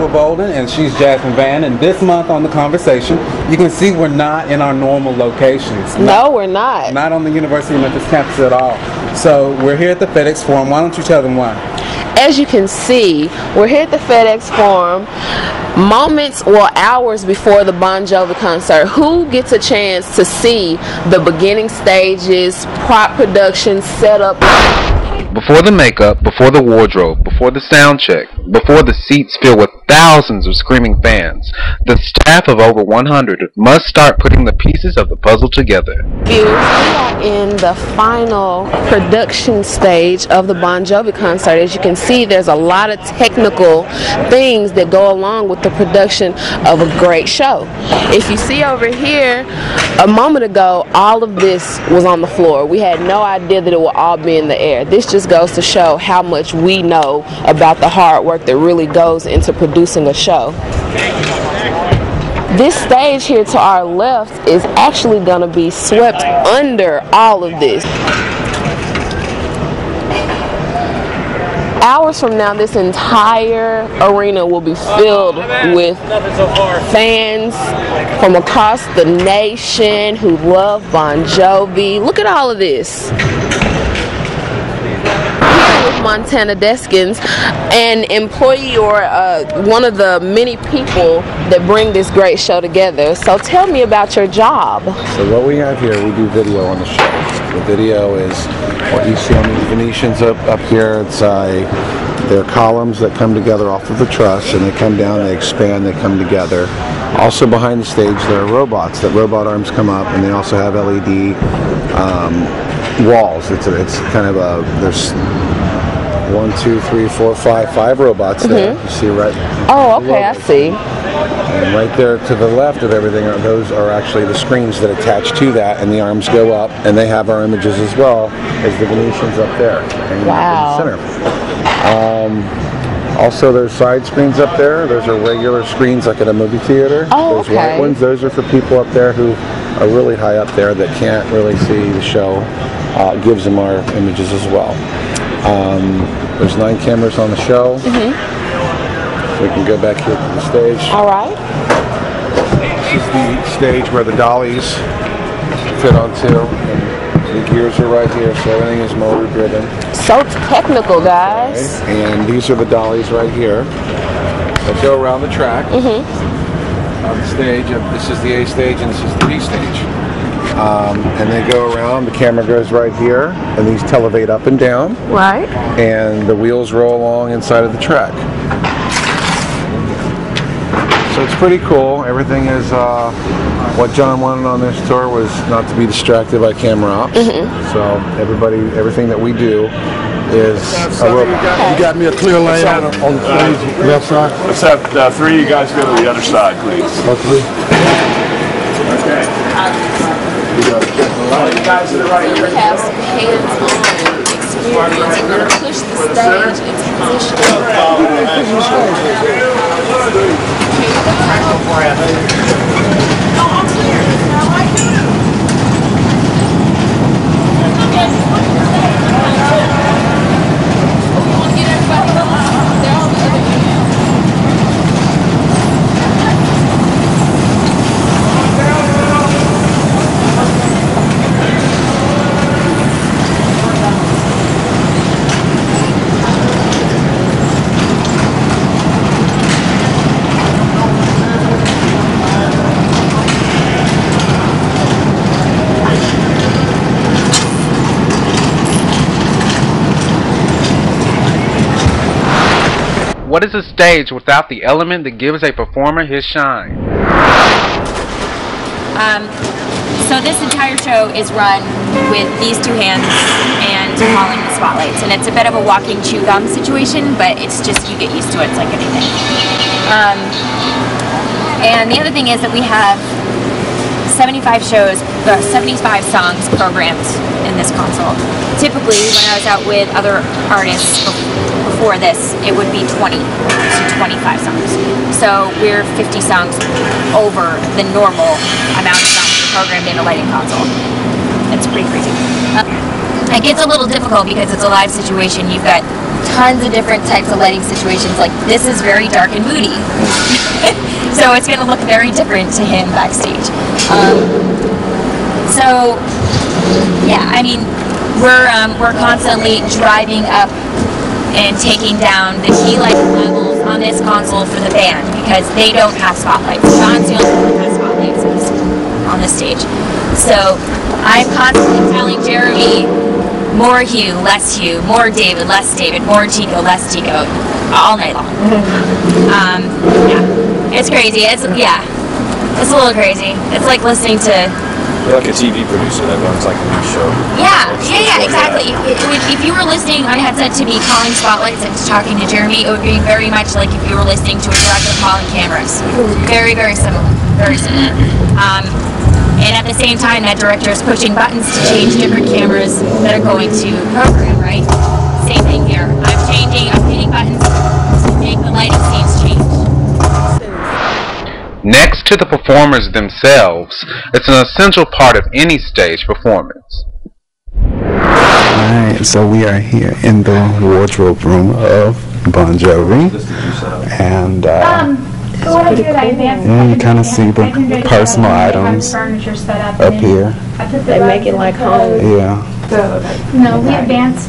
Joshua Bolden, and she's Jasmine Van. And this month on The Conversation, you can see we're not in our normal locations. No, we're not. Not on the University of Memphis campus at all. So we're here at the FedEx Forum. Why don't you tell them why? As you can see, we're here at the FedEx Forum moments or hours before the Bon Jovi concert. Who gets a chance to see the beginning stages, prop production, setup? Before the makeup, before the wardrobe, before the sound check, before the seats fill with thousands of screaming fans, the staff of over 100 must start putting the pieces of the puzzle together. We are in the final production stage of the Bon Jovi concert. As you can see, there's a lot of technical things that go along with the production of a great show. If you see over here, a moment ago, all of this was on the floor. We had no idea that it would all be in the air. This just goes to show how much we know about the hard work that really goes into producing a show. This stage here to our left is actually going to be swept under all of this. Hours from now, this entire arena will be filled with fans from across the nation who love Bon Jovi. Look at all of this. Montana Deskins, an employee or one of the many people that bring this great show together. So tell me about your job. So what we have here, we do video on the show. The video is what you see on these Venetians up here. It's they're columns that come together off of the truss, and they come down, they expand, they come together. Also behind the stage there are robots. That robot arms come up, and they also have LED walls. It's kind of a, there's 1, 2, 3, 4, 5 robots there. You see right? Oh, okay, I see. And right there to the left of everything, those are actually the screens that attach to that, and the arms go up, and they have our images as well as the Venetians up there. Wow. In the center. Also, there's side screens up there. Those are regular screens like at a movie theater. Oh, those white ones, those are for people up there who are really high up there that can't really see the show. Gives them our images as well. There's 9 cameras on the show. We can go back here to the stage. All right. This is the stage where the dollies fit onto. And the gears are right here, so everything is motor driven. So technical, guys. Okay. And these are the dollies right here that go around the track on the stage. This is the A stage and this is the B stage. And they go around, the camera goes right here, and these televate up and down. Right. And the wheels roll along inside of the track. So it's pretty cool. Everything is, what John wanted on this tour was not to be distracted by camera ops. So everything that we do is a robot. You got me a clear lane on the stage, left side. Let's have 3 of you guys go to the other side, please. Okay. You have some hands-on experience. You're going to push the stage into What is a stage without the element that gives a performer his shine? So this entire show is run with these 2 hands and calling the spotlights, and it's a bit of a walking chew gum situation, but it's just, you get used to it. It's like anything. And the other thing is that we have 75 songs programmed in this console. Typically, when I was out with other artists before this, it would be 20 to 25 songs. So we're 50 songs over the normal amount of songs programmed in a lighting console. It's pretty crazy. It gets a little difficult because it's a live situation. You've got tons of different types of lighting situations. Like this is very dark and moody, so it's going to look very different to him backstage. So yeah, I mean, we're constantly driving up and taking down the key lighting levels on this console for the band because they don't have spotlights. John's the only one that has spotlights on this stage. So I'm constantly telling Jeremy, more Hugh, less Hugh, more David, less David, more Tico, less Tico, all night long. Yeah, it's crazy. It's a little crazy. It's like listening to. You're like a TV producer that runs like a new show. Yeah, exactly. If you were listening on a headset to me calling spotlights and talking to Jeremy, it would be very much like if you were listening to a director calling cameras. Very, very similar. Very similar. And at the same time, that director is pushing buttons to change different cameras that are going to program, right? Same thing here. I'm hitting buttons to make the lighting scenes change. Next to the performers themselves, it's an essential part of any stage performance. Alright, so we are here in the wardrobe room of Bon Jovi, and you kind of see the personal items up here. They make it like home. Yeah. No, we advance.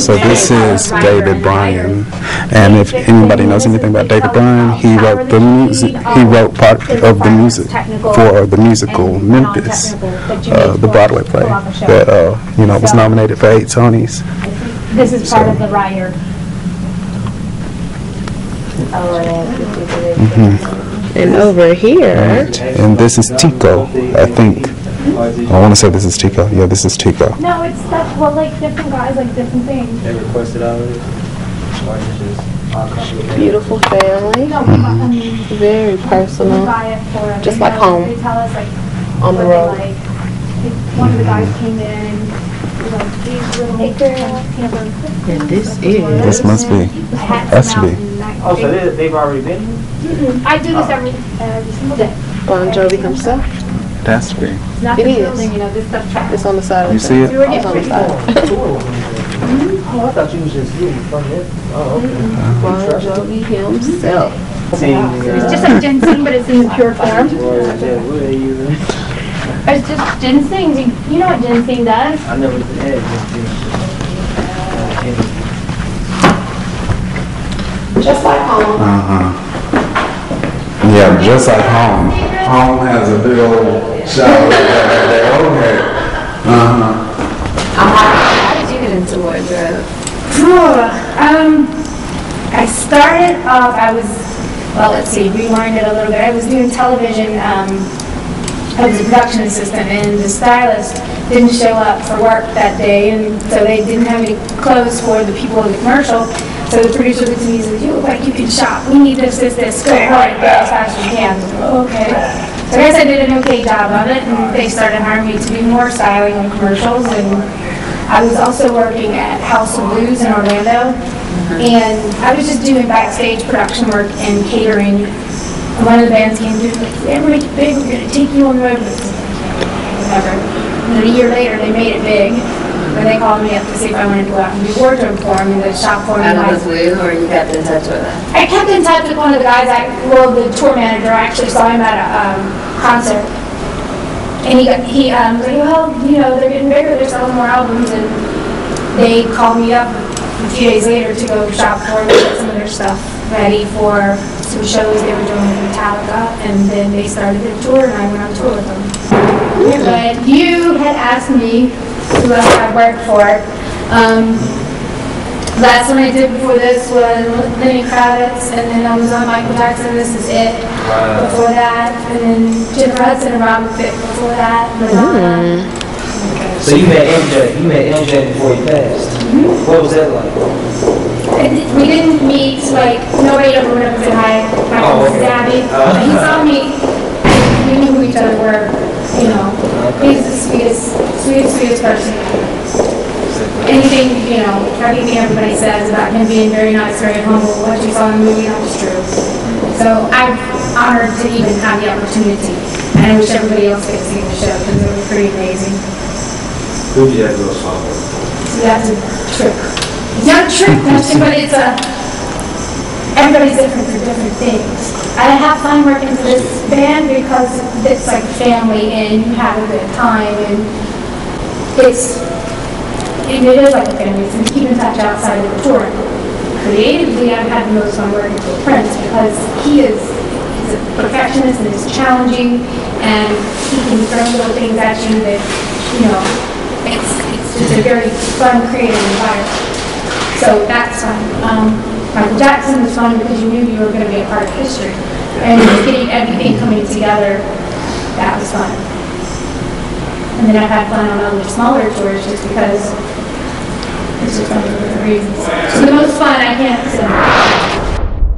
So this is David Bryan, and if anybody knows anything about David Bryan, he wrote the music. He wrote part of the music for the musical Memphis, the Broadway play that was nominated for 8 Tonys. This is part of the rider. And over here, right. And this is Tico, I think. I want to say this is Tico. Yeah, this is Tico. No, it's that. Well, like different guys like different things. They requested already. beautiful family. Very personal. Just like home. They tell us like on the road. One of the guys came in and like these little And this is. This must be. Has to be. Oh, so they've already been here? I do this every single day. Bon Jovi himself. That's to be. It's not It the is. building, you know, this stuff travels. It's on the side of the You see it? It's on the side. Oh, I thought you was just you from it. Oh, okay. Bon Jovi himself. It's just like ginseng, but it's in pure form. What are they using? It's just ginseng. You know what ginseng does? I never had Just like home. Yeah, just like home. Home has a big old shower right there. Okay. How did you get into wardrobe? I started off, rewind it a little bit. I was doing television. I was a production assistant, and the stylist didn't show up for work that day, and so they didn't have any clothes for the people in the commercial. So the producer looked at me and said, "You look like you can shop. We need this, go for it, as fast as you can." Okay. So I guess I did an okay job of it, and they started hiring me to do more styling on commercials. And I was also working at House of Blues in Orlando, and I was just doing backstage production work and catering. And one of the bands came to me, like, "If we ever make it big, we're going to take you on the road with us." Whatever. And then a year later, they made it big. When they called me up to see if I wanted to go out and do wardrobe for them and the shop for me. Out of the blue, or you kept in touch with them? I kept in touch with one of the guys, the tour manager. I actually saw him at a concert. And he was like, "Well, they're getting bigger, they're selling more albums." And they called me up a few days later to go shop for them, get some of their stuff ready for some shows they were doing with Metallica. And then they started their tour, and I went on tour with them. But you had asked me who else I worked for. Last one I did before this was Lenny Kravitz, and then I was on Michael Jackson, This Is It before that, and then Jennifer Hudson and Robin Thicke before that. So you met MJ before he passed. What was that like? We didn't meet, nobody ever went up and said hi. My name is Gabby. He saw me, we knew who each other were, He's the sweetest person. Anything, everything everybody says about him being very nice, very humble, what you saw in the movie, that was true. So I'm honored to even have the opportunity. And I wish everybody else could see the show because it was pretty amazing. Who did you have to go saw? So that's a trip. It's not a trick question, but it's everybody's different for different things. I have fun working for this band because it's like family and you have a good time, and it is like a family, so we keep in touch outside of the tour. Creatively, I've had the most fun working with Prince because he's a perfectionist and it's challenging, and he can throw little things at you that, it's just a very fun, creative environment. So that's fun. Michael Jackson was fun because you knew you were going to be a part of history. And getting everything coming together, that was fun. And then I've had fun on other smaller tours just because it's just fun for different reasons. So the most fun I can't say.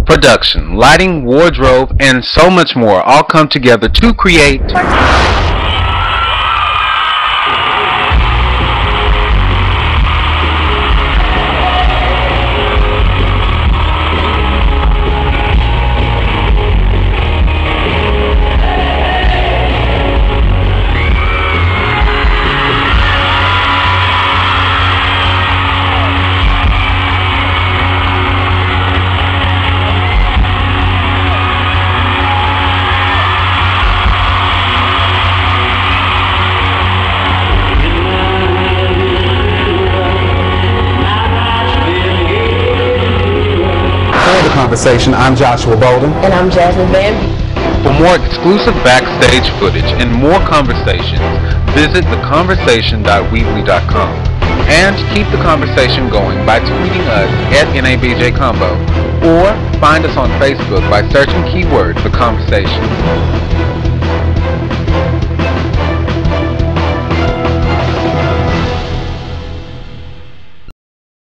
Production, lighting, wardrobe, and so much more all come together to create Conversation. I'm Joshua Bolden. And I'm Jasmine Van. For more exclusive backstage footage and more conversations, visit theconversation.weebly.com. And keep the conversation going by tweeting us at NABJCombo or find us on Facebook by searching keyword The Conversation.